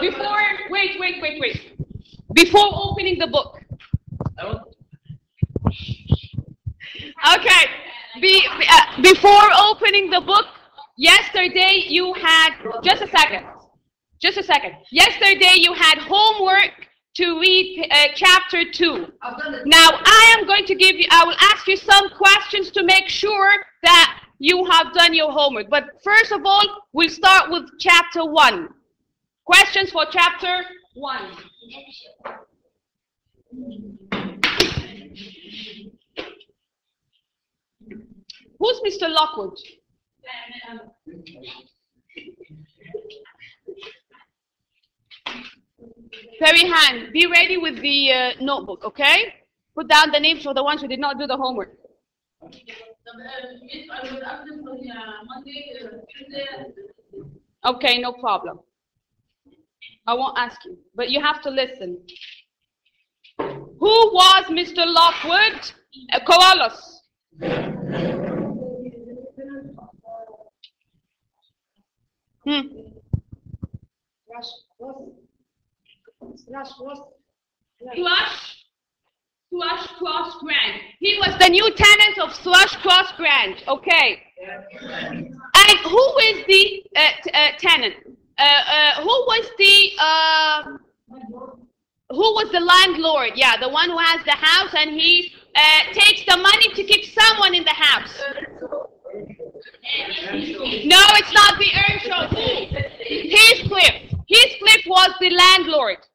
Before, wait. Before opening the book. Okay. Before opening the book, yesterday you had, just a second. Yesterday you had homework to read chapter 2. Now I will ask you some questions to make sure that you have done your homework. But first of all, we'll start with chapter 1. Questions for chapter 1. Who's Mr. Lockwood? Very hand. Be ready with the notebook, okay? Put down the names for the ones who did not do the homework. Okay, no problem. I won't ask you, but you have to listen. Who was Mr. Lockwood? Koalos. Thrush Grant. He was the new tenant of Thrush Cross Grant. Okay. And who is the tenant? Who was the landlord? Yeah, the one who has the house, and he takes the money to keep someone in the house. No, it's not the Earnshaw. Who? Heathcliff. Heathcliff was the landlord.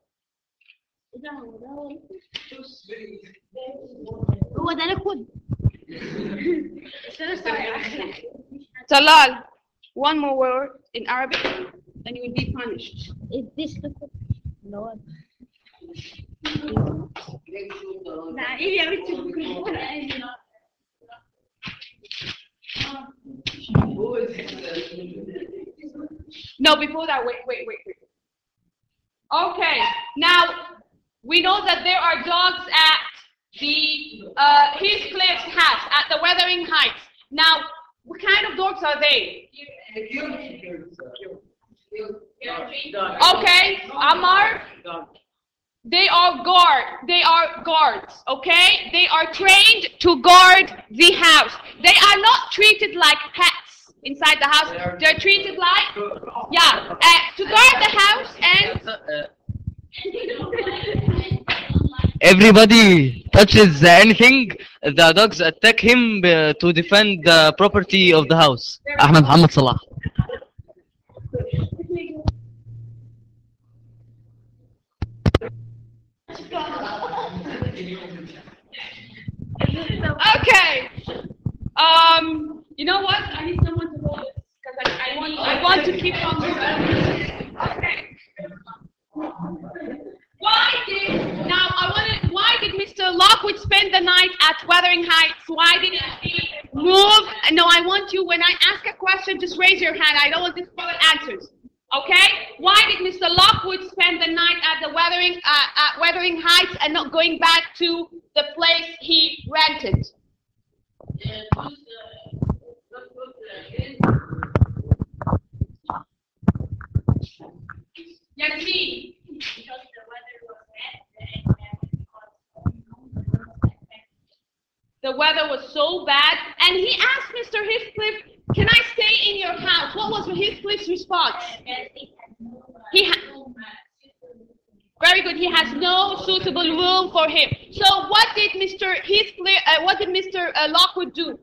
Talal, one more word in Arabic, and you will be punished. Is this the no? No, before that, wait. Okay, now we know that there are dogs at the Heathcliff's house, at the Wuthering Heights. Now, what kind of dogs are they? Okay, Amar. They are guards, okay? They are trained to guard the house. They are not treated like pets inside the house. They're treated like, to guard the house and... Everybody touches anything, the dogs attack him to defend the property of the house. Ahmed Muhammad Salah. Okay. You know what? I need someone to hold it because I want to keep on moving. Okay. Why did Mr. Lockwood spend the night at Wuthering Heights? Why didn't he move? No, I want you, when I ask a question, just raise your hand. I don't want to follow answers. Okay? Why did Mr. Lockwood spend the night at the Wuthering Heights and not going back to the place he rented? Yasin. The weather was so bad, and he asked Mr. Heathcliff, "Can I stay in your house?" What was Heathcliff's response? Very good. He has no suitable room for him. So what did Mr. Lockwood do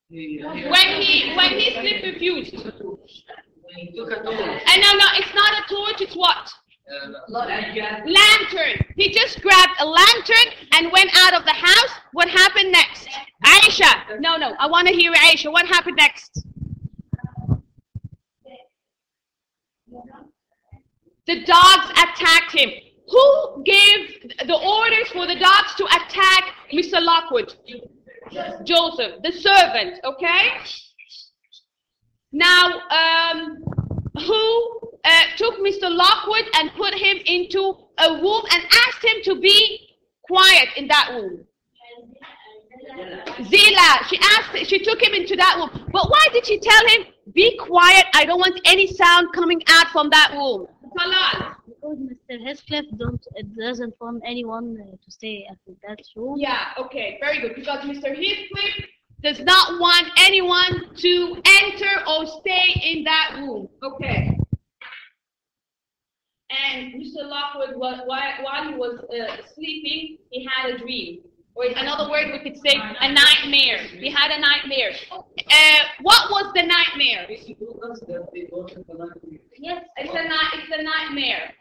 when Heathcliff refused? And no, it's not a torch. It's what? Lantern. He just grabbed a lantern and went out of the house. What happened next? Aisha. No, I want to hear Aisha. What happened next? The dogs attacked him. Who gave the orders for the dogs to attack Mr. Lockwood? Joseph, the servant, okay? Now, who took Mr. Lockwood and put him into a room and asked him to be quiet in that room? Zila. She took him into that room. But why did she tell him, be quiet, I don't want any sound coming out from that room? Talal. Because Mr. Heathcliff doesn't want anyone to stay at that room. Yeah, okay, very good. Because Mr. Heathcliff does not want anyone to enter or stay in that room. Okay. And Mr. Lockwood, while he was sleeping, he had a dream. Or another word we could say, a nightmare. He had a nightmare. What was the nightmare? Yes, it's a nightmare.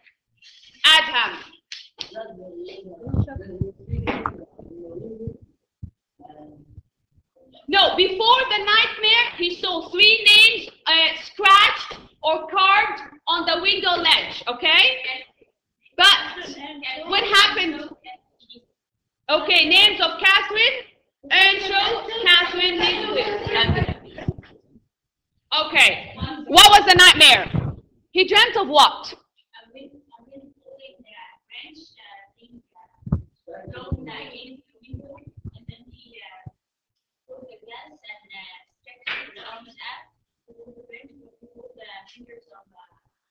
Adham. No, before the nightmare, he saw 3 names scratched or carved on the window ledge, okay? But what happened? Okay, names of Catherine, Earnshaw, Catherine Heathcliff. Okay, what was the nightmare? He dreamt of what?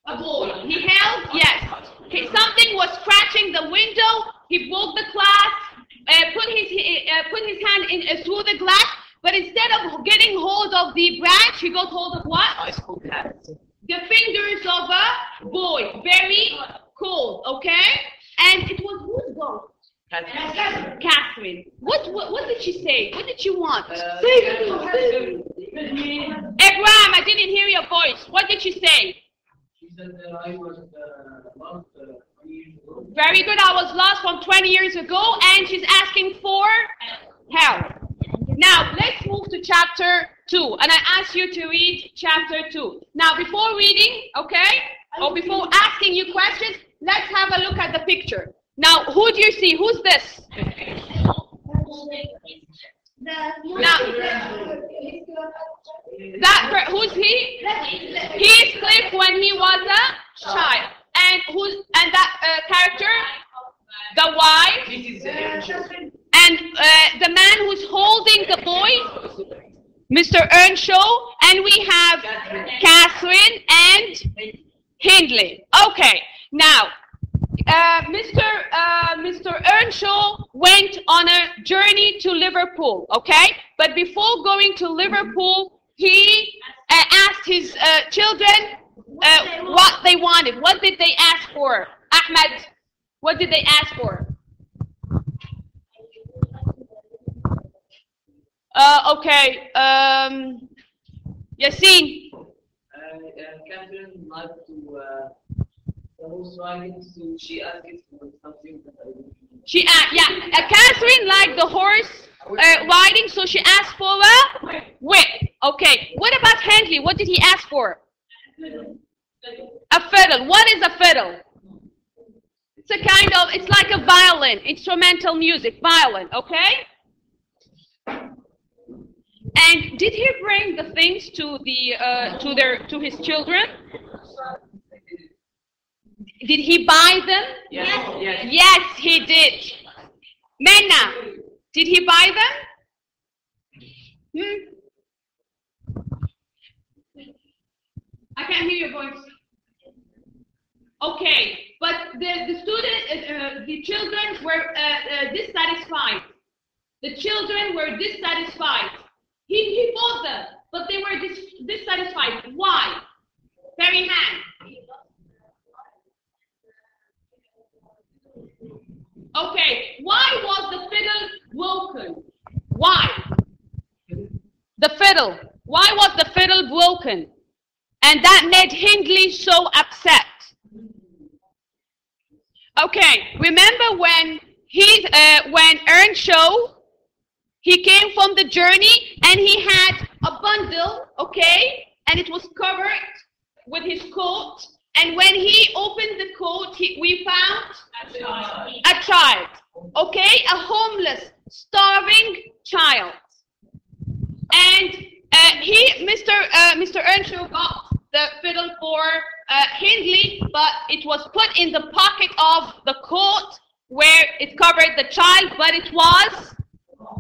A boy. He held, yes. Something was scratching the window. He broke the glass, put his hand in through the glass, but instead of getting hold of the branch, he got hold of what? The fingers of a boy. Very cold, okay? And it was whose ghost? Catherine. What did she say? What did she want? Egram, I didn't hear your voice. What did she say? She said that I was lost 20 years ago. Very good. I was lost from 20 years ago, and she's asking for help. Now, let's move to chapter 2, and I ask you to read chapter 2. Now, before reading, okay, or before asking you questions, let's have a look at the picture. Now, who do you see? Who's this? Now, who's he? Heathcliff when he was a child. And that character? The wife. And the man who's holding the boy? Mr. Earnshaw. And we have Catherine and Hindley. Okay, now, Mr. Earnshaw went on a journey to Liverpool, okay? But before going to Liverpool, he asked his children what they wanted. What did they ask for? Ahmed, what did they ask for? Okay, Yassine. Catherine liked to horse riding, so she asked for something that I would do. Catherine liked the horse riding, so she asked for a whip. Okay, what about Henley? What did he ask for? A fiddle. What is a fiddle? It's a kind of, it's like a violin, instrumental music, violin, okay? And did he bring the things to his children? Did he buy them? Yes. Yes, he did. Menna, did he buy them? I can't hear your voice. Okay, but the children were dissatisfied. The children were dissatisfied. He bought them, but they were dissatisfied. Why? Very hand. Okay, why was the fiddle broken? Why? The fiddle. Why was the fiddle broken? And that made Hindley so upset. Okay, remember when Earnshaw, he came from the journey and he had a bundle, okay, and it was covered with his coat. And when he opened the coat, we found a child, okay, a homeless, starving child. And Mr. Earnshaw got the fiddle for Hindley, but it was put in the pocket of the coat where it covered the child, but it was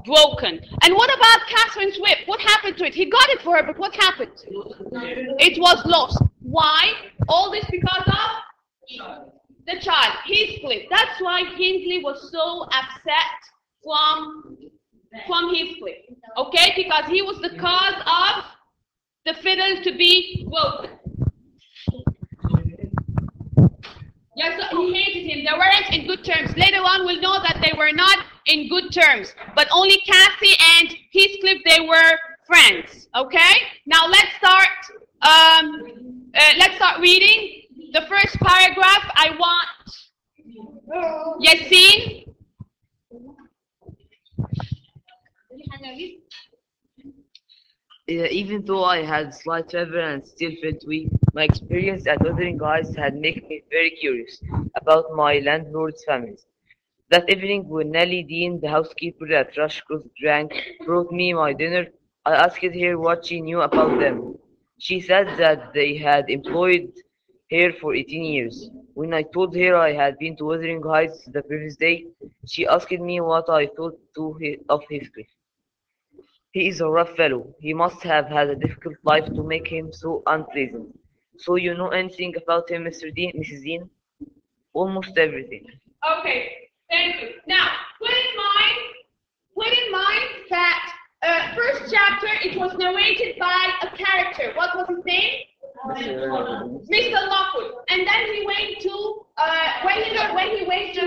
broken. And what about Catherine's whip? What happened to it? He got it for her, but what happened? It was lost. Why? All this because of The child, Heathcliff. That's why Hindley was so upset from Heathcliff. Okay, because he was the cause of the fiddle to be woken. Yes, so he hated him. They weren't in good terms. Later on, we'll know that they were not in good terms. But only Cassie and Heathcliff, they were friends. Okay. Now let's start. Let's start reading. The first paragraph. I want Yassine. Even though I had slight fever and still felt weak, my experience at Wuthering Heights had made me very curious about my landlord's families. That evening, when Nellie Dean, the housekeeper at Rushcroft Drank, brought me my dinner, I asked her what she knew about them. She said that they had employed her for 18 years. When I told her I had been to Wuthering Heights the previous day, she asked me what I thought of Heathcliff. He is a rough fellow. He must have had a difficult life to make him so unpleasant. So you know anything about him, Mr. Dean, Mrs. Dean? Almost everything. Okay, thank you. Now, put in mind that first chapter, it was narrated by a character. What was his name? Mr. Lockwood. And then he went to when he went to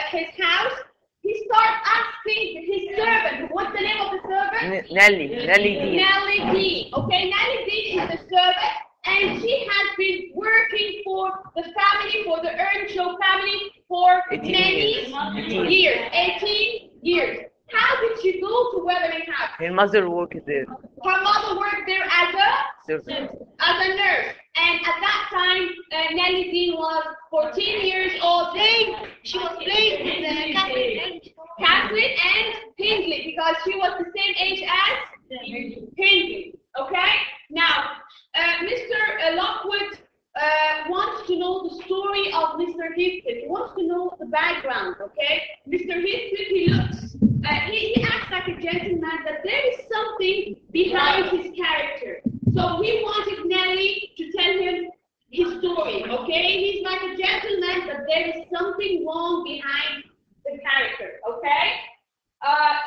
his house, he started asking his servant. What's the name of the servant? Nellie Dean. Nellie Dean. Okay, Nellie Dean is the servant, and she has been working for the family, for the Earnshaw family, for 18 many years. 18 years. How did she go to Wuthering Heights? Her mother worked there. Her mother worked there as a nurse. And at that time, Nellie Dean was 14 years old. She was playing with Catherine and Hindley, because she was the same age as Hindley. Okay? Now, Mr. Lockwood wants to know the story of Mr. Heathcliff. He wants to know the background. Okay? Mr. Heathcliff, he looks. He acts like a gentleman, that there is something behind his character. So he wanted Nellie to tell him his story, okay? He's like a gentleman, but there is something wrong behind the character, okay?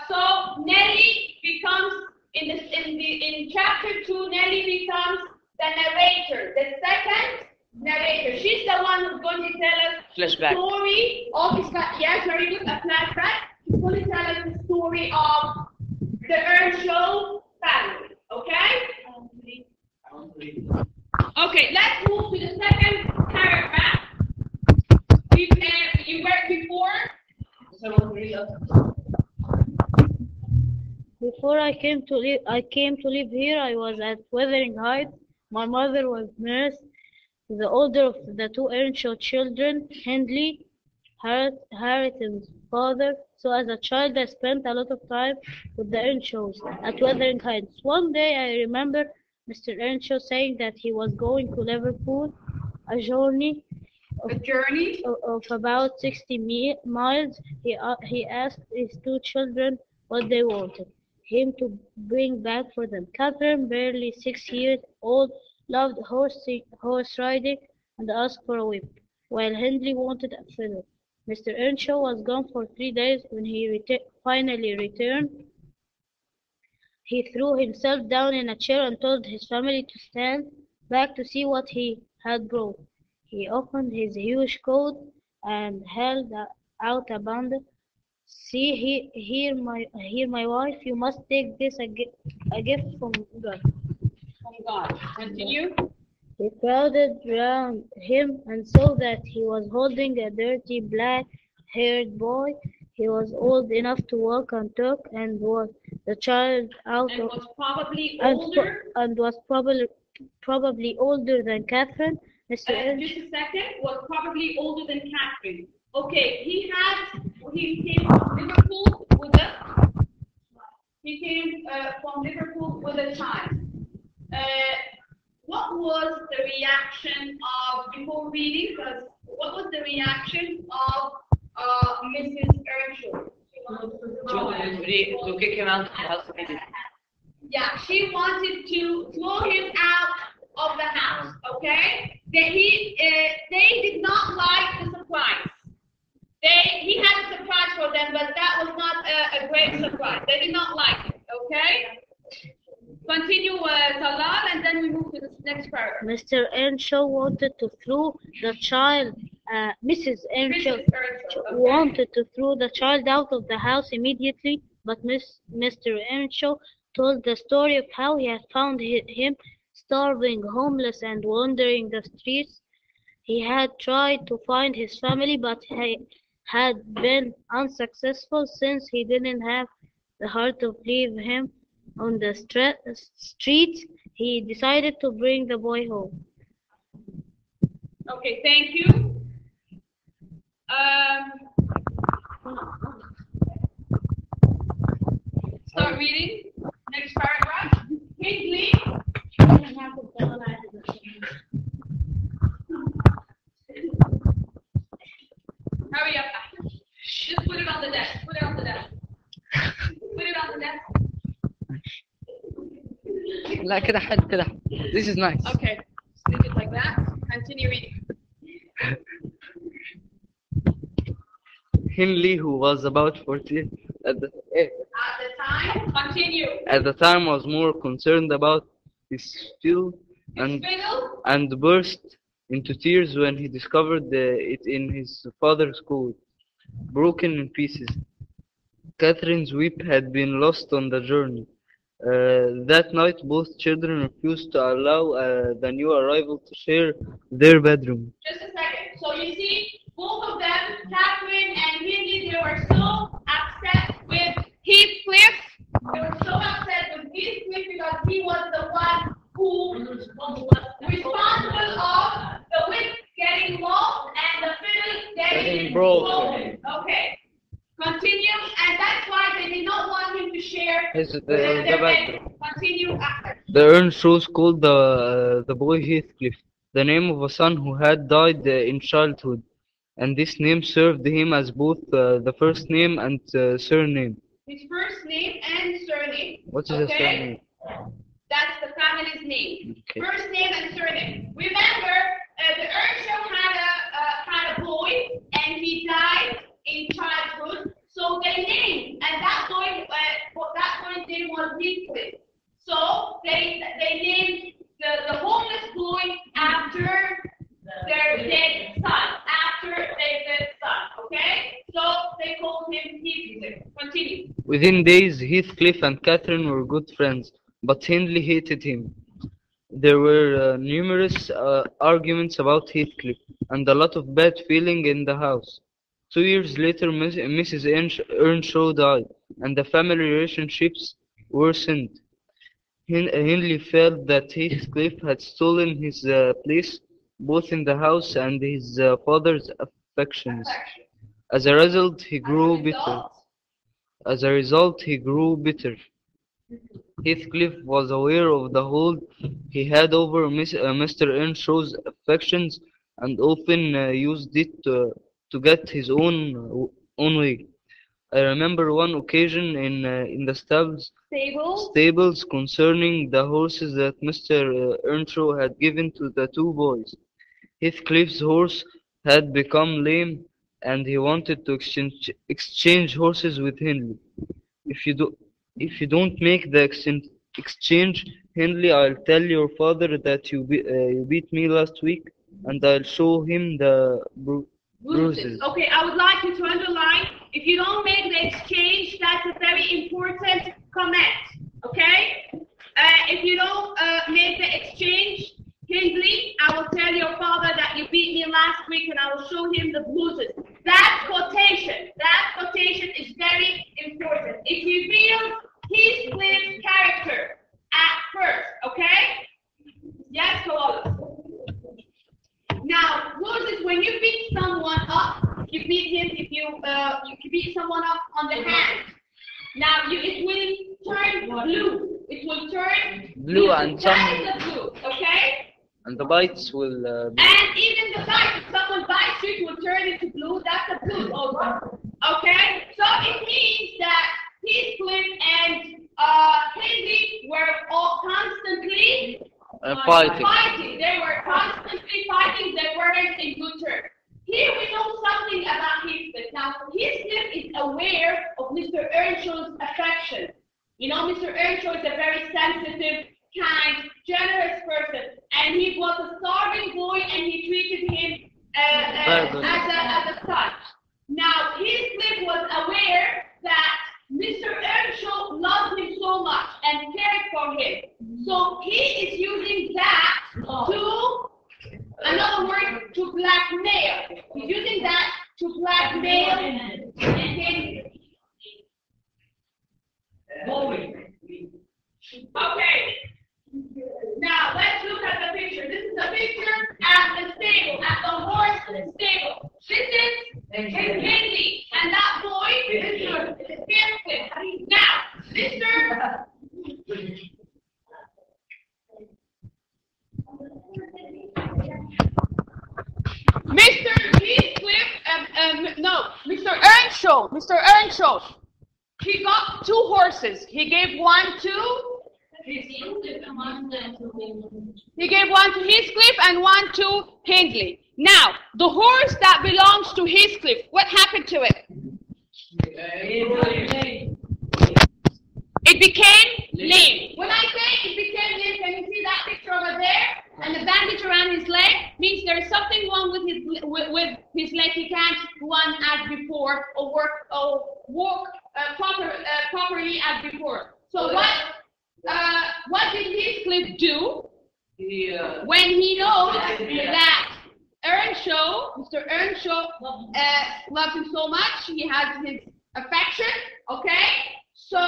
So Nellie becomes, in chapter 2, Nellie becomes the narrator, the second narrator. She's the one who's going to tell us Flashback. The story of his, yes, very good, a flashback. He's going to tell us the story of the Earnshaw family, okay? Okay, let's move to the second paragraph. You read before? Before I came to live here, I was at Wuthering Heights. My mother was nurse, the older of the two Earnshaw children, Hindley, Harriet's father. So as a child, I spent a lot of time with the Earnshaws at Wuthering Heights. One day, I remember Mr. Earnshaw saying that he was going to Liverpool, a journey of about 60 miles. He asked his two children what they wanted him to bring back for them. Catherine, barely 6 years old, loved horse riding and asked for a whip, while Hindley wanted a fiddle. Mr. Earnshaw was gone for 3 days. When he finally returned, he threw himself down in a chair and told his family to stand back to see what he had brought. He opened his huge coat and held out a bundle. See here, my wife. You must take this a gift from God. From God. Continue. He crowded round him and saw that he was holding a dirty black-haired boy. He was old enough to walk and talk, and was the child out and of was probably older. And was probably older than Catherine. Just a second. Was probably older than Catherine. Okay, he came from Liverpool with a child. What was the reaction of, before reading, what was the reaction of Mrs. Earnshaw? To kick him out of the house immediately. Yeah, she wanted to throw him out of the house, okay? They did not like the surprise. He had a surprise for them, but that was not a great surprise. They did not like it. Okay. Continue, Talal, and then we move to the next paragraph. Mr. Earnshaw wanted to throw the child. Mrs. Earnshaw wanted to throw the child out of the house immediately, but Mr. Earnshaw told the story of how he had found him starving, homeless, and wandering the streets. He had tried to find his family, but he had been unsuccessful since he didn't have the heart to leave him on the streets. He decided to bring the boy home. Okay, thank you. Start reading. Next paragraph. Hindley. Hurry up. Just put it on the desk. Put it on the desk. Put it on the desk. لا كده حلو كده حلو. This is nice. Okay. Leave it like that. Continue reading. Hindley, who was about 40 at the time, continue. At the time, was more concerned about his fiddle and burst into tears when he discovered it in his father's coat, broken in pieces. Catherine's whip had been lost on the journey. That night, both children refused to allow the new arrival to share their bedroom. Just a second. So you see, both of them, Catherine and Hindley, they were so upset with Heathcliff. They were so upset with Heathcliff because he was the one who was responsible of the whip getting lost and the fiddle getting broken. Okay. Continue, and that's why they did not want him to share their bedroom. Continue after. The Earnshaws called the boy Heathcliff, the name of a son who had died in childhood, and this name served him as both the first name and surname. His first name and surname. What is his surname? That's the family's name. Okay. First name and surname. Remember, the Earnshaw had a boy, and he died in childhood. So they named, and that boy's name was Heathcliff. So they named the homeless boy after their dead son, okay? So they called him Heathcliff. Continue. Within days, Heathcliff and Catherine were good friends, but Hindley hated him. There were numerous arguments about Heathcliff, and a lot of bad feeling in the house. 2 years later, Mrs. Earnshaw died, and the family relationships worsened. Hindley felt that Heathcliff had stolen his place both in the house and his father's affections. As a result, he grew bitter. Heathcliff was aware of the hold he had over Mr. Earnshaw's affections and often used it to get his own way. I remember one occasion in the stables concerning the horses that Mr. Earnshaw had given to the two boys. Heathcliff's horse had become lame, and he wanted to exchange horses with Hindley. If you don't make the exchange, Hindley, I'll tell your father that you beat me last week, and I'll show him the bruises. Okay, I would like you to underline, if you don't make the exchange, that's a very important comment, okay? If you don't make the exchange, Hindley, I will tell your father that you beat me last week and I will show him the bruises. That quotation is very important. It reveals Heathcliff's character at first, okay? Yes, Colossus. Now, bruises, when you beat someone up, you beat him if you beat someone up on the hand. Now, it will turn blue. It will turn blue, and that is the blue, okay? And the bites will. And even the bite, if someone bites you, it will turn into blue. That's a blue also. Okay? So it means that Heathcliff and Hindley were all constantly Fighting. Fighting. They were constantly fighting. They weren't in good terms. Here we know something about Heathcliff. Now, Heathcliff is aware of Mr. Earnshaw's affection. You know, Mr. Earnshaw is a very sensitive, kind, generous person, and he was a starving boy, and he treated him as a son. Now, Heathcliff was aware that Mr. Earnshaw loved him so much and cared for him. So he is using that to, another word, to blackmail. He's using that to blackmail him. Okay. Now let's look at the picture. This is a picture at the stable, at the horse stable. This is Henry, and that boy is Heathcliff. Now, Mr. Heathcliff, Mr. Earnshaw. He got 2 horses. He gave one to Heathcliff and one to Hindley. Now, the horse that belongs to Heathcliff, what happened to it? It became lame. When I say it became lame, can you see that picture over there? And the bandage around his leg means there is something wrong with his leg. He can't run as before or walk properly as before. So what did Heathcliff do when he knows that Mr. Earnshaw loves him so much? He has his affection. Okay. So,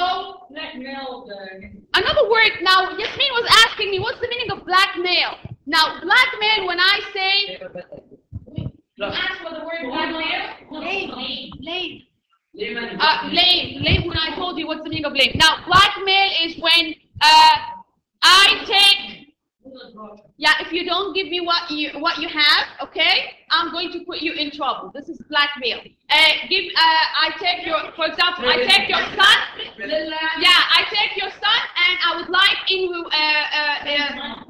another word, now, Yasmin was asking me, what's the meaning of blackmail? Now, blackmail, when I say, you ask for the word blackmail? Lame. Lame, when I told you what's the meaning of lame. Now, blackmail is when I take, if you don't give me what you have, okay, I'm going to put you in trouble. This is blackmail. I take your son. I take your son, and I would like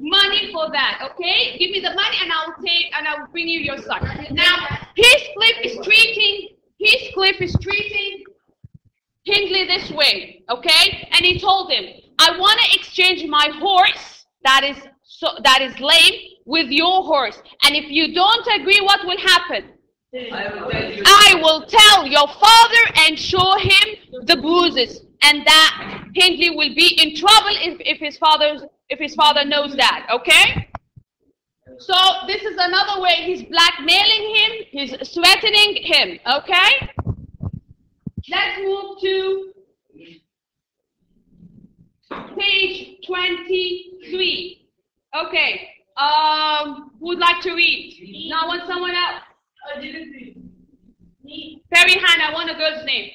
money for that. Okay, give me the money, and I will bring you your son. Now, Heathcliff is treating Hindley this way, okay, and he told him, I want to exchange my horse that is lame with your horse, and if you don't agree, what will happen? I will tell your father and show him the bruises, and that Hindley will be in trouble if his father knows that. Okay. So this is another way he's blackmailing him. He's threatening him. Okay. Let's move to page 23. Okay. Who would like to read? Now, want someone else? Perry Hannah, I want a girl's name.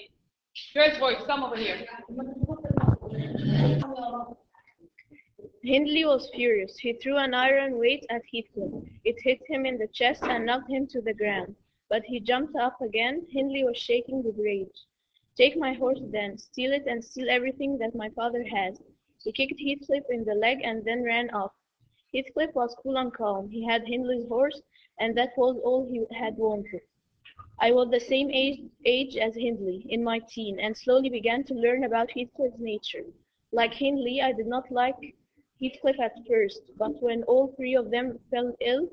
Girl's voice, come over here. Hindley was furious. He threw an iron weight at Heathcliff. It hit him in the chest and knocked him to the ground. But he jumped up again. Hindley was shaking with rage. Take my horse then, steal it and steal everything that my father has. He kicked Heathcliff in the leg and then ran off. Heathcliff was cool and calm. He had Hindley's horse, and that was all he had wanted. I was the same age as Hindley, in my teen, and slowly began to learn about Heathcliff's nature. Like Hindley, I did not like Heathcliff at first, but when all 3 of them fell ill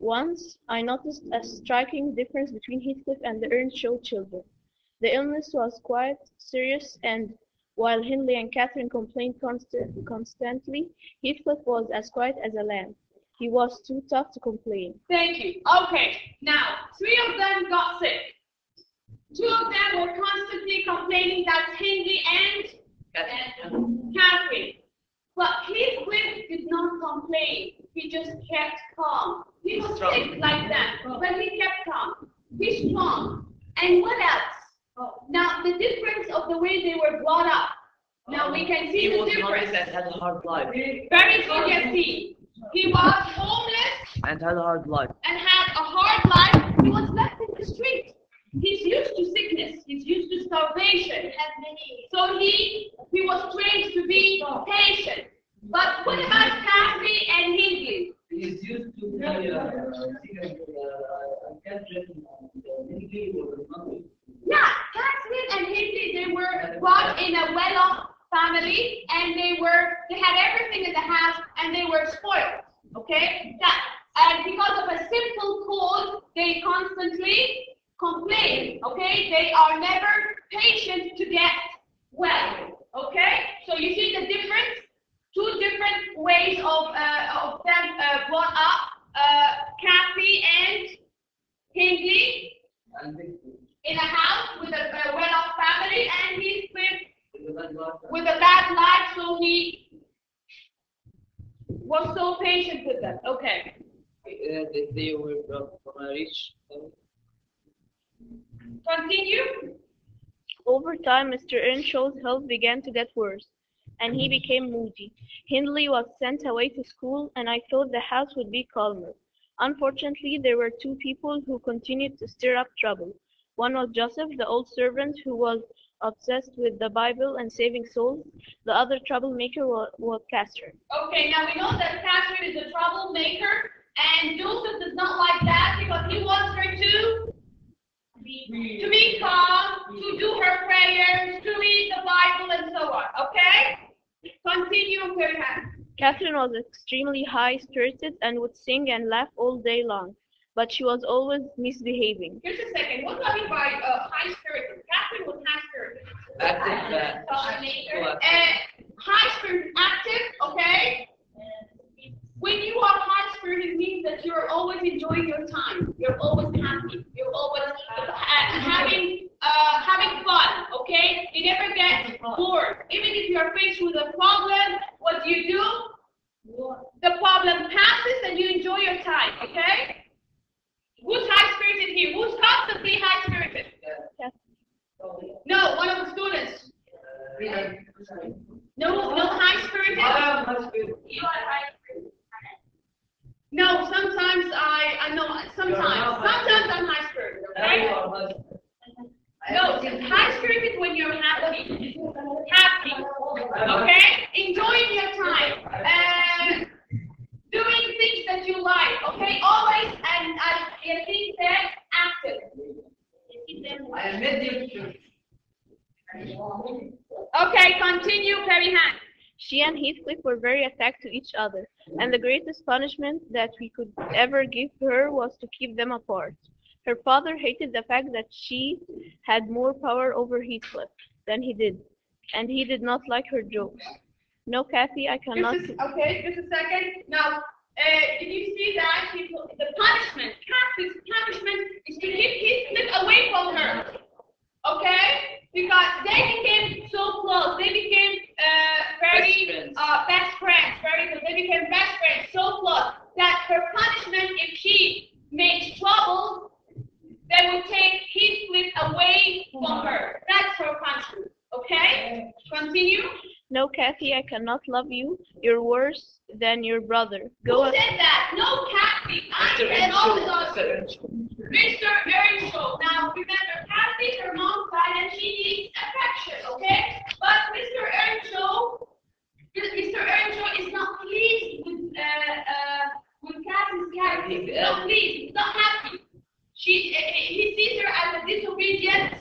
once, I noticed a striking difference between Heathcliff and the Earnshaw children. The illness was quite serious, and while Hindley and Catherine complained constantly, Heathcliff was as quiet as a lamb. He was too tough to complain. Thank you. Okay, now 3 of them got sick. 2 of them were constantly complaining. That's Hindley and Catherine. But Heathcliff did not complain. He just kept calm. He was sick like that, but he kept calm. He's strong. And what else? Now, the difference of the way they were brought up. Now, we can see the difference. He had a hard life. Very good, you see. He was homeless And had a hard life. and had a hard life. He was left in the street. He's used to sickness. He's used to starvation. So he was trained to be patient. But what about Kathy and Hindley? He's used to be Catherine and Hindley were not. Yeah, Catherine and Hindley, they were brought in a well-off family, and they had everything in the house, and they were spoiled. Okay, and because of a simple cause, they constantly complain. Okay, they are never patient to get well. Okay, so you see the difference. Two different ways of them brought up. Kathy and Hindley in a house with a well-off family, and he's with a bad life, so he was so patient with them. Okay. They were from a rich family. Continue. Over time, Mr. Earnshaw's health began to get worse, and he became moody. Hindley was sent away to school, and I thought the house would be calmer. Unfortunately, there were two people who continued to stir up trouble. One was Joseph, the old servant who was obsessed with the Bible and saving souls. The other troublemaker was Catherine. Okay, now we know that Catherine is a troublemaker, and Joseph does not like that because he wants her to be calm, to do her prayers, to read the Bible, and so on. Okay? Continue, Perhan. Catherine was extremely high-spirited and would sing and laugh all day long, but she was always misbehaving. Just a second. What do I mean by high-spirited? Catherine was high-spirited. Active. High-spirited, active, okay? When you are high-spirited, it means that you're always enjoying your time. You're always happy. You're always having fun, okay? You never get bored. Even if you're faced with a problem, what do? The problem passes and you enjoy your time, okay? Who's high-spirited here? Who's constantly high-spirited? No, one of the students. No high-spirited? You are high-spirited. No, sometimes I know, sometimes I'm high-spirited, okay? No, high-spirited when you're happy, okay? Enjoying your time, doing things that you like, okay? Always, and I think that active. Okay, continue, Perihan. She and Heathcliff were very attached to each other, and the greatest punishment that we could ever give her was to keep them apart. Her father hated the fact that she had more power over Heathcliff than he did, and he did not like her jokes. No, Kathy, I cannot... Just a second. Now, did you see that? The punishment, Kathy's punishment is to keep Heathcliff away from her, okay? Because they became so close. They became best friends. Very good. They became best friends, so close that her punishment, if she made trouble, they would take Heathcliff away from her. That's her punishment. Okay? Continue. No, Kathy, I cannot love you. You're worse than your brother. Who said that? No, Kathy. I said all the others. Mr. Earnshaw. Now, remember, Kathy, her mom died and she needs affection, okay? But Mr. Earnshaw is not pleased with Kathy's character. He's not pleased. He's not happy. He sees her as a disobedient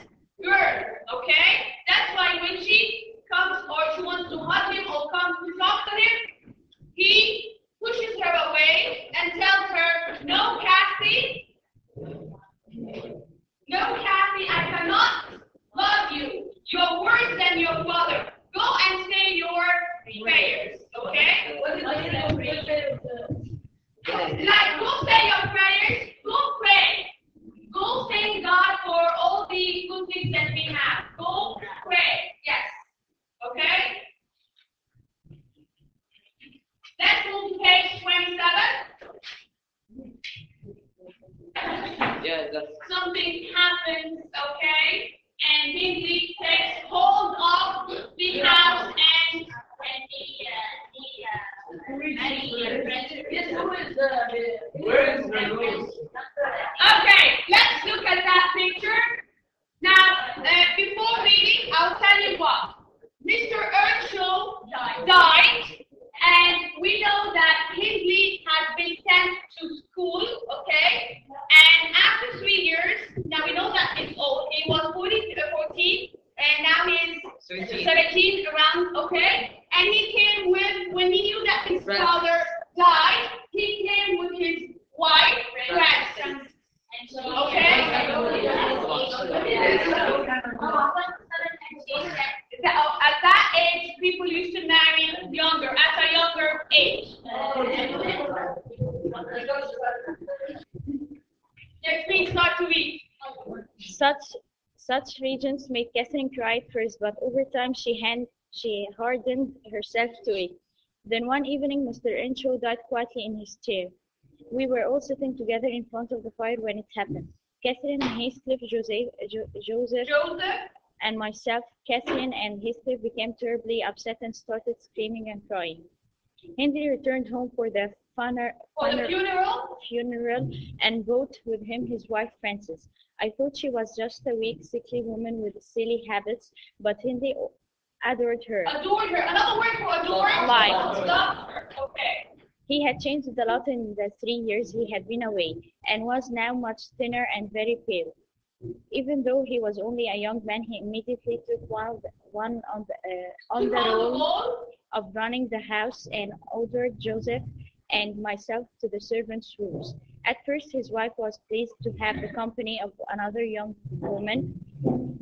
girl, okay? That's why when she comes or she wants to hug him or comes to talk to him, he pushes her away and tells her, no, Kathy, I cannot love you. You're worse than your father. Go and say your prayers, okay? Like, go say your prayers, go pray. Go thank God for all the good things that we have. Go pray, yes, okay? Let's move to page 27. Yeah, that's Something happens, okay? And Hindley takes hold of the house and okay, let's look at that picture. Now, before reading, I'll tell you what. Mr. Earnshaw died, start to read. Such regions made Catherine cry at first, but over time she hardened herself to it. Then one evening, Mr. Earnshaw died quietly in his chair. We were all sitting together in front of the fire when it happened. Catherine, Heathcliff, Joseph, and myself. Catherine and Heathcliff became terribly upset and started screaming and crying. Henry returned home for the funeral and brought with him his wife Frances. I thought she was just a weak, sickly woman with silly habits, but Henry adored her. Adored her. Another word for adored? Liked. Loved her. Okay. He had changed a lot in the 3 years he had been away, and was now much thinner and very pale. Even though he was only a young man, he immediately took one on the role of running the house and ordered Joseph and myself to the servants' rooms. At first his wife was pleased to have the company of another young woman,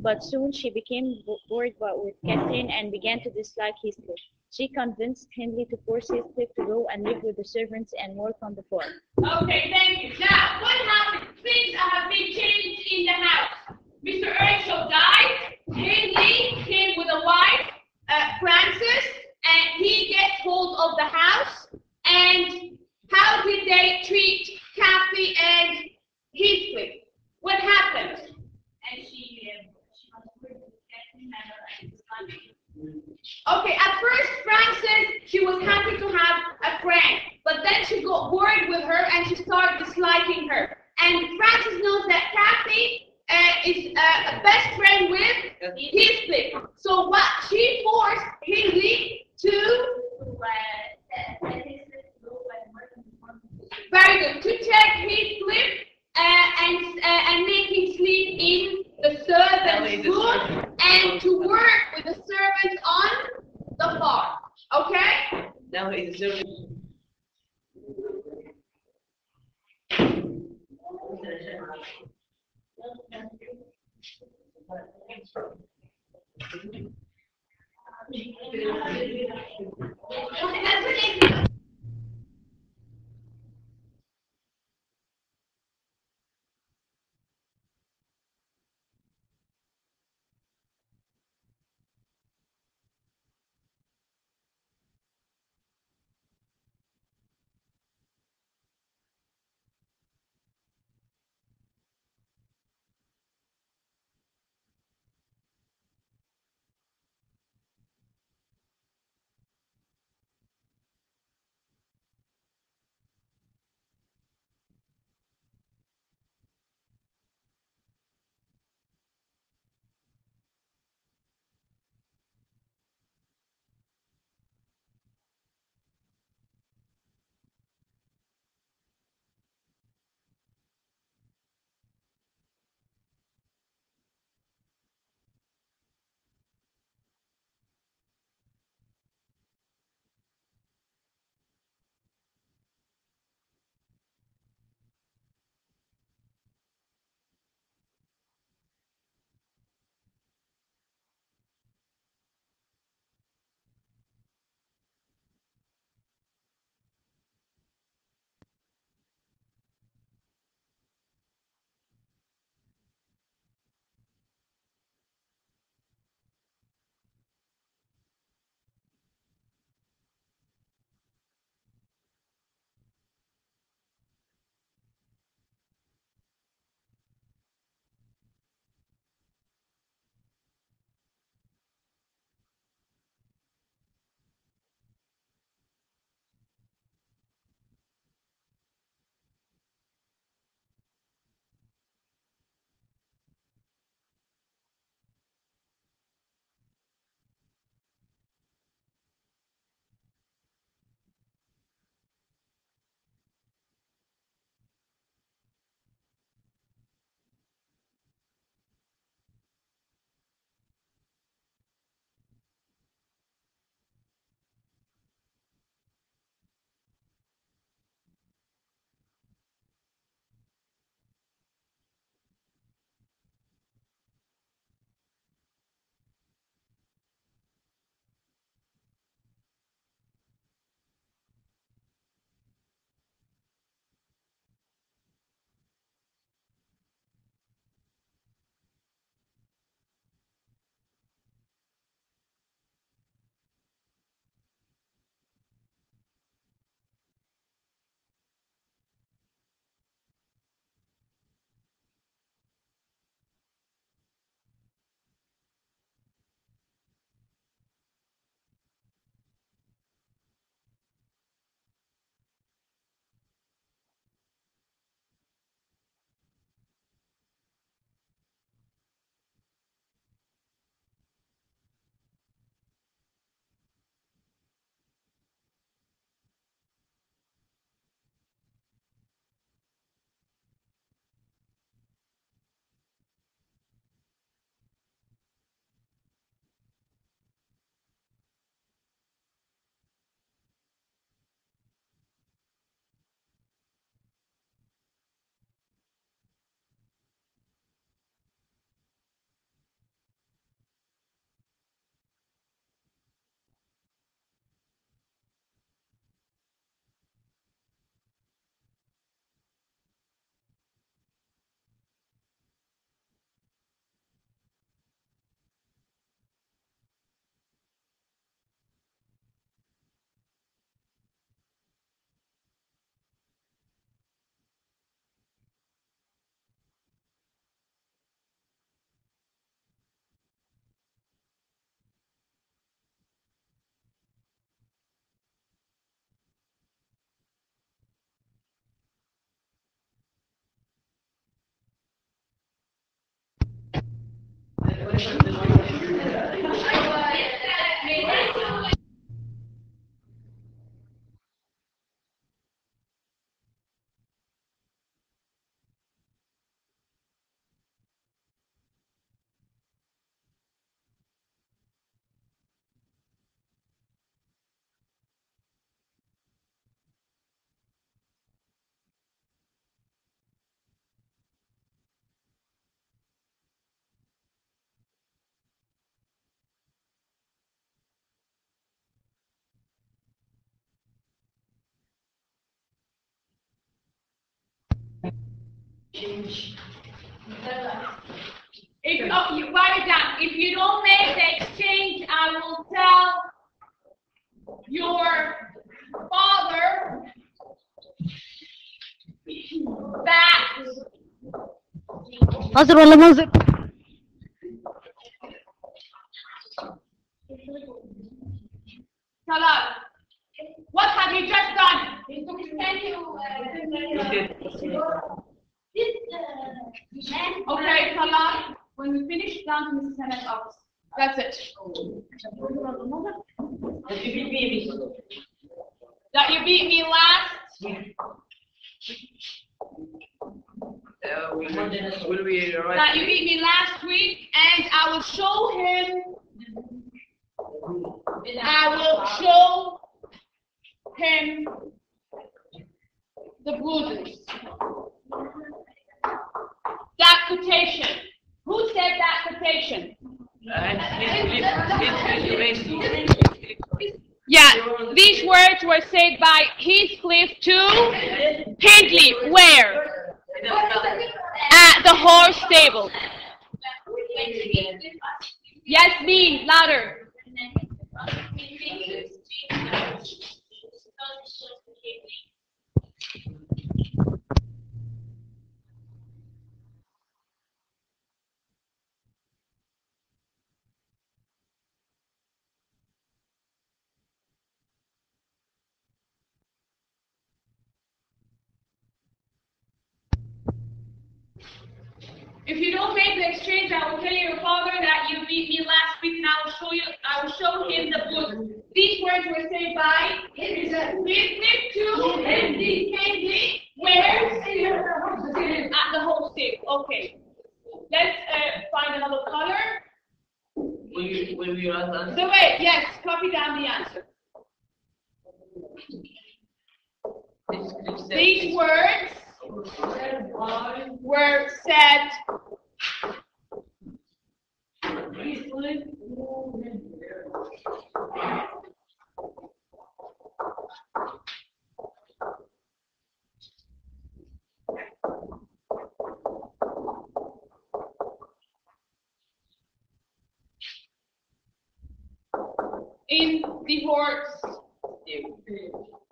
but soon she became bored with Catherine and began to dislike Heathcliff. She convinced Henry to force Heathcliff to go and live with the servants and work on the farm. Okay, thank you. Now, what happened? Things have been changed in the house. Mr. Earnshaw died. Henry came with a wife, Frances, and he gets hold of the house. And how did they treat Kathy and Heathcliff? What happened? And she was with Catherine and okay, at first Frances, she was happy to have a friend, but then she got bored with her and she started disliking her. And Frances knows that Kathy is a best friend with Heathcliff. So what? She forced Henry to very good, to take Heathcliff and make him sleep in the servants' room and to work with the servants on the farm. Okay? Now he's a servant. You write it down. If you don't make the exchange, I will tell your father that حاضر ولا منظر؟ Salah. What have you just done? Okay, Salah. When we finish, down to Mrs. Hannah's office. That's it. That you beat me last. Will we write? That you beat me last week, and I will show him. I will show him the bruises. That quotation. Who said that quotation? Yeah, these words were said by Heathcliff to Hindley. Where? At the horse stable. Yes, me, louder. If you don't make the exchange, I will tell your father that you beat me last week, and I will show him the book. These words were said by Heathcliff to Hindley. Where? At the whole stick. Okay. Let's find another color. Will we write the answer? So wait, yes, copy down the answer. These words were said in the horse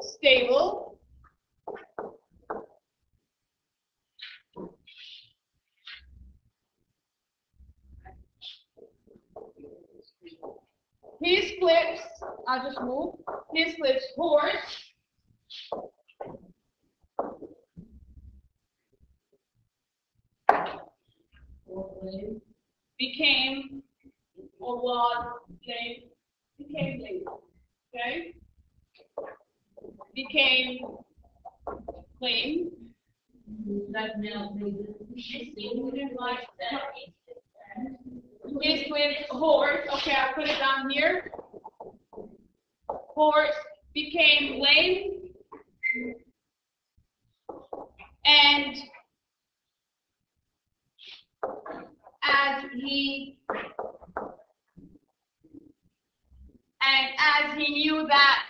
stable. Heathcliff's, I'll just move, Heathcliff's horse became, or was lame, became lame, okay? Became lame. Heathcliff's horse, okay, I'll put it down here. Horse became lame, and as he knew that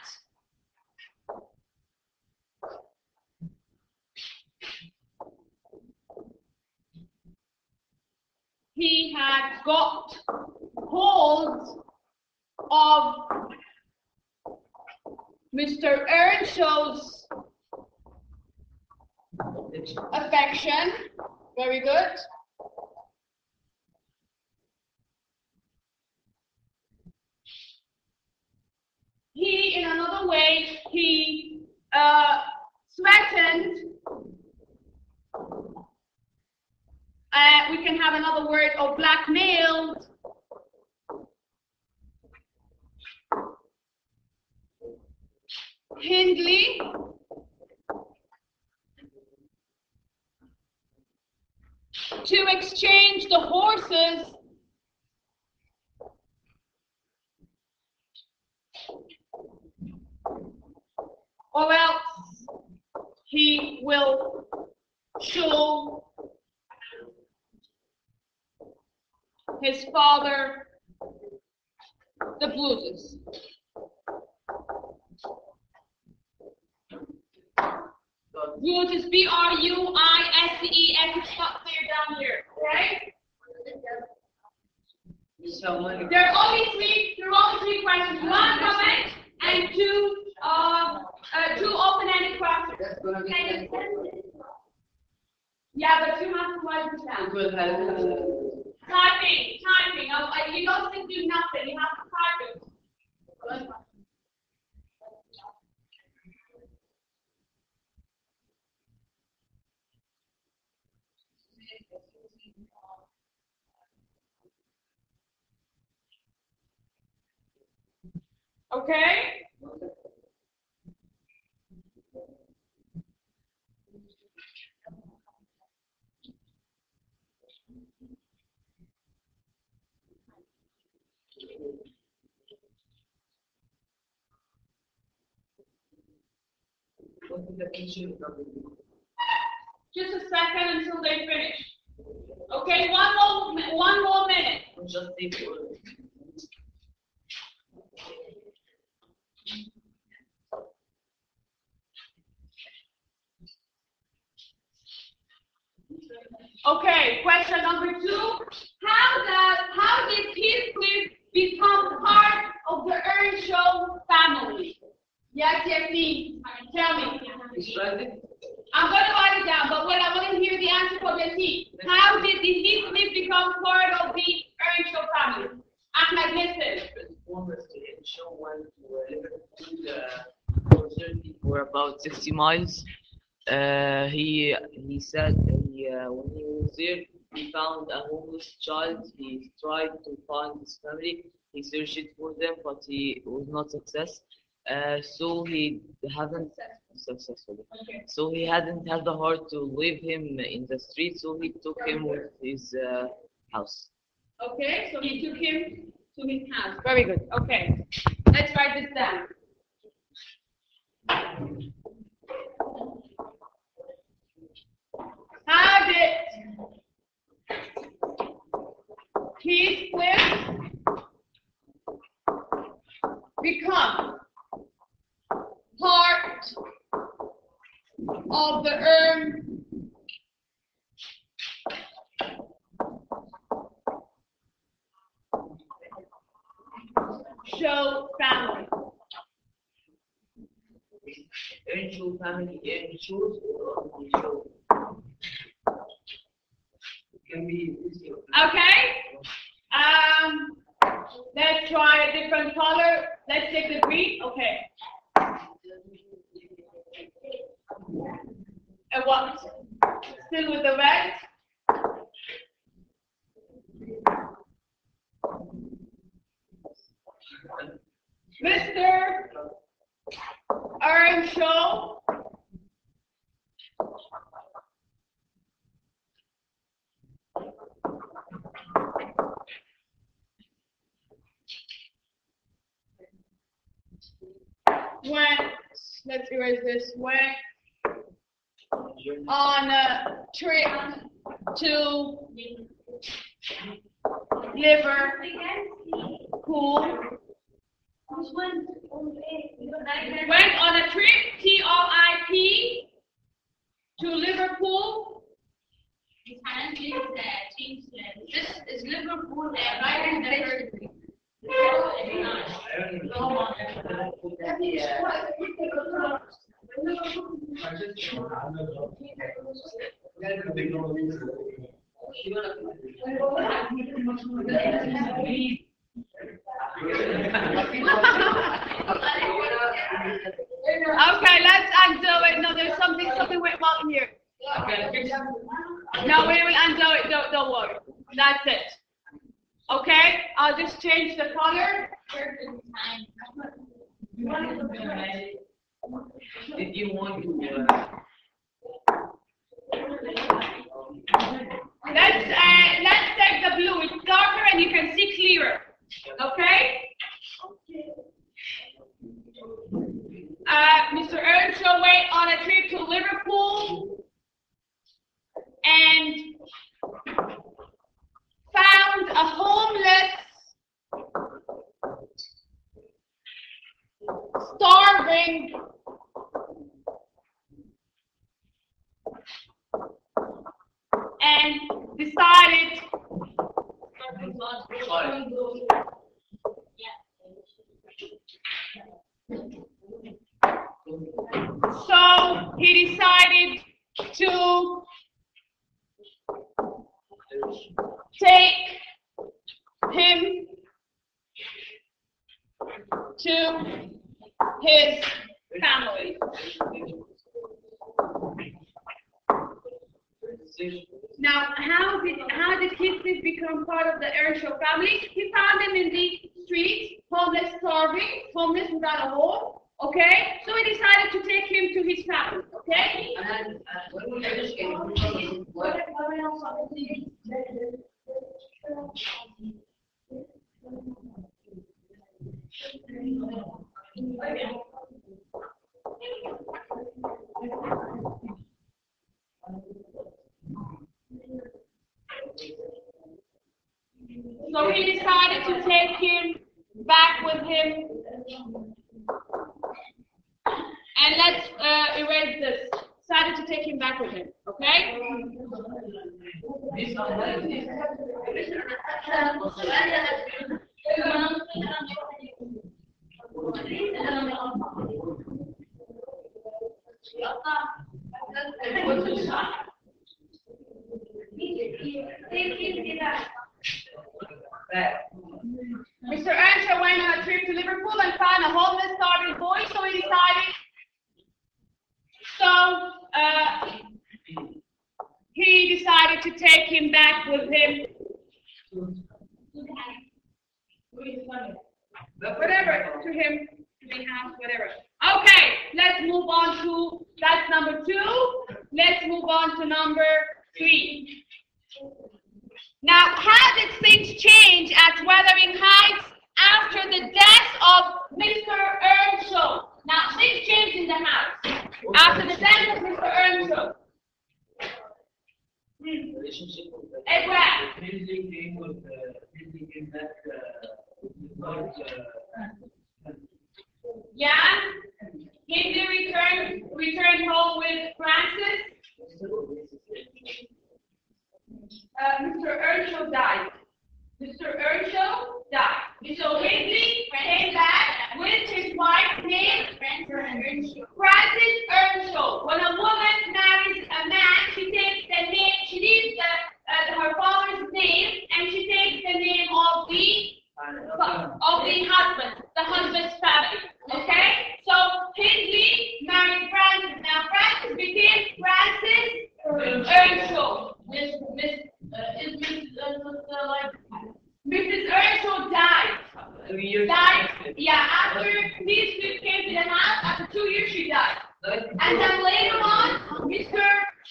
he had got hold of Mr. Earnshaw's affection. Very good. He, in another way, he threatened. We can have another word of blackmailed Hindley to exchange the horses or else he will show his father the bruises. Bruises, B-R-U-I-S-E-S, it's not clear down here, okay? There are only three questions. One comment and two open-ended questions. Yeah, but you have to write this down. Typing. You don't just do nothing. You have to type it. Okay? Just a second until they finish. Okay, one more minute. Okay, question number 2. How did Heathcliff become part of the Earnshaw family? Yes, me. Tell me. I'm going to write it down, but I want to hear the answer for the T. How did the Heathcliff become part of the Earnshaw family? Ahmed, listen. For about 60 miles. He said when he was there, he found a homeless child. He tried to find his family. He searched for them, but he was not so he hadn't successful. Okay. So he hadn't had the heart to leave him in the street. So he took him with his house. Okay, so he took him to his house. Very good. Okay, let's write this down. How did Heathcliff become part of the Earnshaw family? Earnshaw family, Earnshaw or Earnshaw? Okay. Let's try a different color. Let's take the green. Okay. And what? Still with the red. Mr. Earnshaw. Went, let's erase this, went on a trip to Liverpool. Went on a trip, T-R-I-P, to Liverpool. This is Liverpool, right in the Okay, let's undo it. No, there's something went wrong here. No, we will undo it. Don't worry. That's it. Okay, I'll just change the color. Did you want to? Let's take the blue. It's darker and you can see clearer. Okay? Mr. Earnshaw went on a trip to Liverpool and found a homeless, starving, and decided so he decided to take him to his family. Now, how did Heathcliff become part of the Earnshaw family? He found him in the streets, homeless, starving, homeless without a home. Okay, so he decided to take him to his family. Okay. So he decided to take him back with him. And let's erase this. Decided to take him back with him. Okay? Mr. Earnshaw went on a trip to Liverpool and found a homeless, starving boy, so he decided. He decided to take him back with him. Whatever, to him, to the house, whatever. Okay, let's move on to, that's number 2. Let's move on to number 3. Now, how did things change at Wuthering Heights after the death of Mr. Earnshaw? Now, things changed in the house after the death of Mr. Earnshaw. Yeah, Hindley returned home with Francis. Mr. Earnshaw died. Mr. Earnshaw died. So Hindley came back with his wife's name, Francis Earnshaw. When a woman marries a man, she takes the name, she leaves her father's name, and she takes the name of the husband's family. Okay? So Hindley married Francis. Now Francis became Francis Earnshaw. Mrs. Earnshaw died. 2 years. Died. Yeah, after Heathcliff came to the house, after 2 years she died. And then later on, Mr.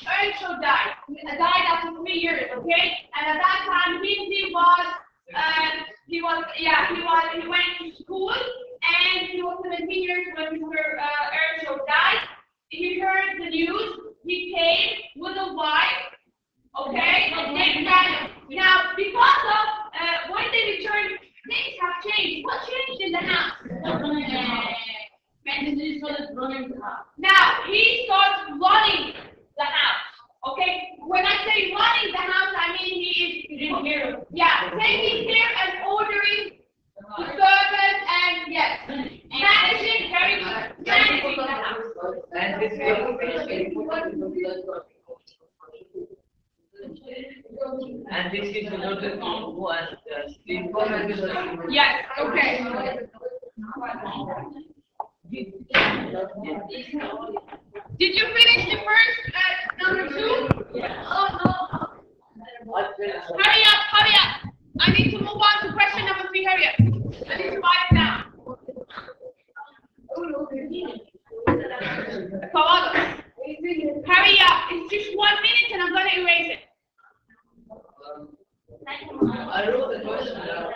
Earnshaw died. Died after 3 years, okay? And at that time, he went to school, and he was 17 years when Mr. Earnshaw died. He heard the news. He came with a wife. Okay, now because of when they returned, things have changed. What changed in the house? Now he starts running the house. Okay, when I say running the house, I mean he is here. Yeah, taking care and ordering the servants and yes, managing very good, managing the house. And this is in order to go and sleep. Yes, okay. Did you finish the first number 2? Hurry up. I need to move on to question number 3, hurry up. I need to write it down. Hurry up. It's just 1 minute and I'm going to erase it. I wrote the question down.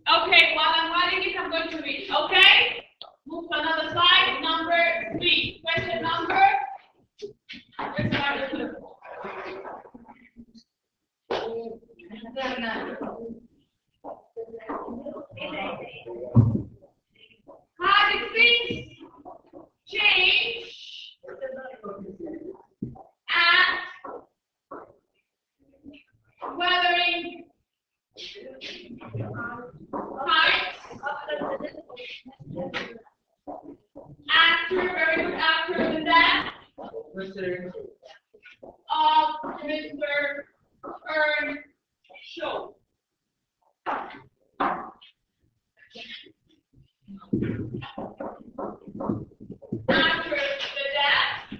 Okay, while I'm writing it, I'm going to read. Okay? Move to another slide. Number 3. Question number. Where's number 2? How did things change at Wuthering Heights after the death of Mr. Earnshaw? After the death,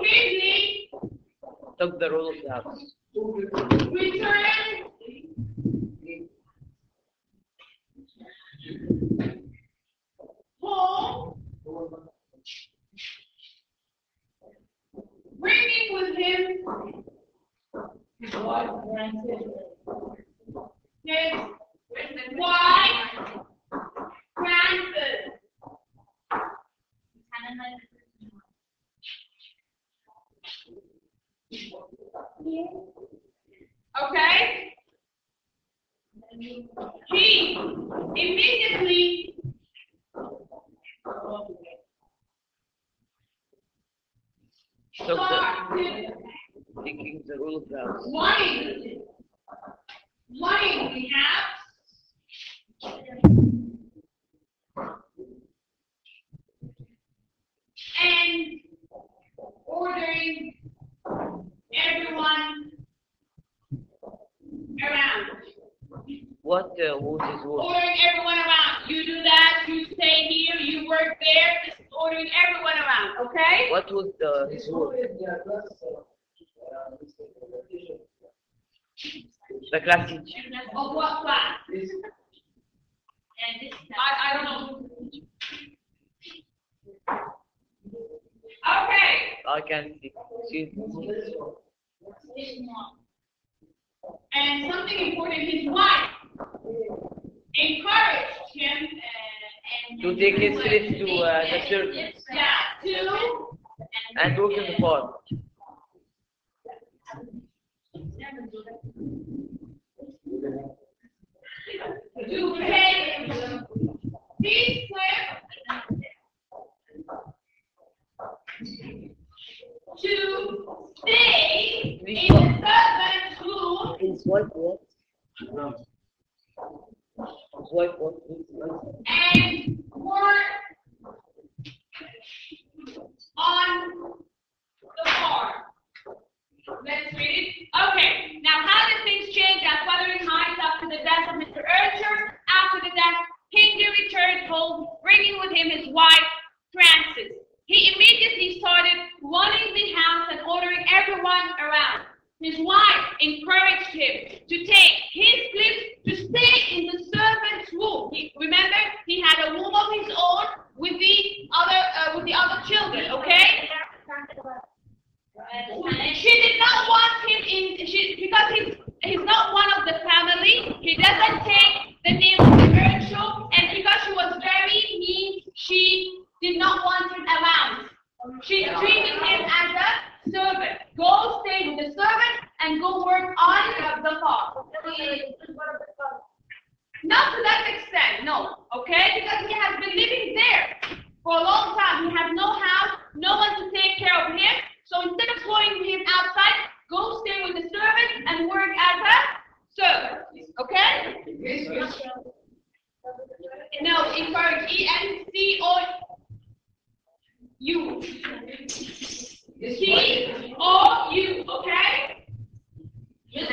Kingsley Took the role of the house. returned home, bringing with him his wife, Frances. Okay? He immediately Took started taking the role of the house. wanting the house and ordering everyone around. What was his role? Ordering everyone around. You do that, you stay here, you work there, just ordering everyone around, okay? What was his role? The class teacher. Of what class? I don't know. Okay. I can see. And something important, his wife encouraged him To take his slave to the servants and work in the farm. to pay his slave to stay in the servant's room His wife what? His wife what? and work on the farm. Let's read it. Okay, now how did things change at Wuthering Heights after the death of Mr. Earnshaw? After the death, Kingsley returned home, bringing with him his wife, Frances. He immediately started running the house and ordering everyone around. His wife encouraged him to take his place to stay in the servant's room. Remember, he had a room of his own with the other children. Okay. She did not want him in. Because he's not one of the family. He doesn't take the name of the Earnshaw, and because she was very mean, she did not want him around. She treated him as a servant. Go stay with the servant and go work on the farm. Not to that extent, no. Okay? Because he has been living there for a long time. He has no house, no one to take care of him. So instead of throwing him outside, go stay with the servant and work as a servant. Okay? No, encourage. E-N-C-O-U. C-O-U. Okay? Yes,